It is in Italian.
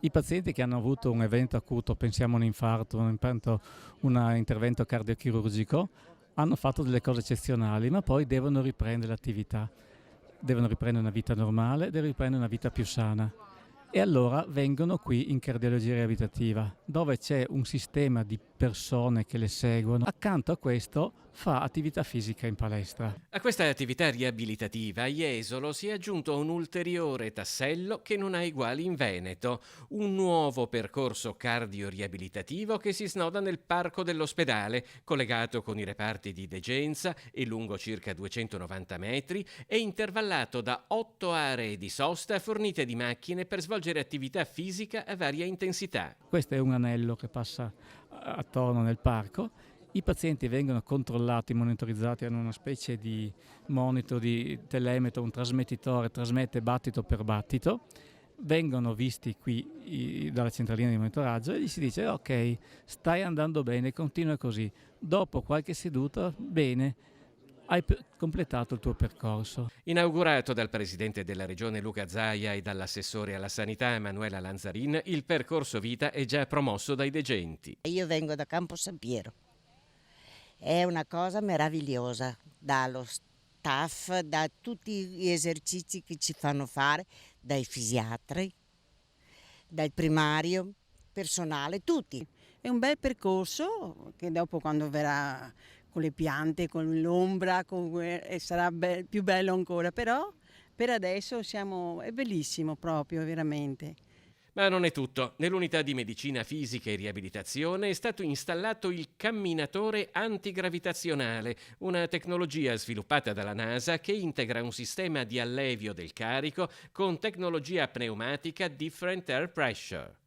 I pazienti che hanno avuto un evento acuto, pensiamo a un infarto, un intervento cardiochirurgico, hanno fatto delle cose eccezionali, ma poi devono riprendere l'attività, devono riprendere una vita normale, devono riprendere una vita più sana. E allora vengono qui in cardiologia riabilitativa, dove c'è un sistema di persone che le seguono. Accanto a questo fa attività fisica in palestra. A questa attività riabilitativa a Jesolo si è aggiunto un ulteriore tassello che non ha eguali in Veneto, un nuovo percorso cardio-riabilitativo che si snoda nel parco dell'ospedale, collegato con i reparti di degenza e lungo circa 290 metri e intervallato da 8 aree di sosta fornite di macchine per svolgere attività fisica a varia intensità. Questo è un anello che passa attorno nel parco. I pazienti vengono controllati, monitorizzati, hanno una specie di monitor, di telemetro, un trasmettitore, trasmette battito per battito, vengono visti qui dalla centralina di monitoraggio e gli si dice ok, stai andando bene, continua così. Dopo qualche seduta, bene, hai completato il tuo percorso. Inaugurato dal presidente della regione Luca Zaia e dall'assessore alla sanità Emanuela Lanzarin, il percorso vita è già promosso dai degenti. Io vengo da Campo San Piero, è una cosa meravigliosa, dallo staff, da tutti gli esercizi che ci fanno fare, dai fisiatri, dal primario, personale, tutti. È un bel percorso che dopo quando verrà con le piante, con l'ombra, sarà più bello ancora, però per adesso è bellissimo proprio, veramente. Ma non è tutto. Nell'unità di medicina fisica e riabilitazione è stato installato il camminatore antigravitazionale, una tecnologia sviluppata dalla NASA che integra un sistema di allevio del carico con tecnologia pneumatica Different Air Pressure.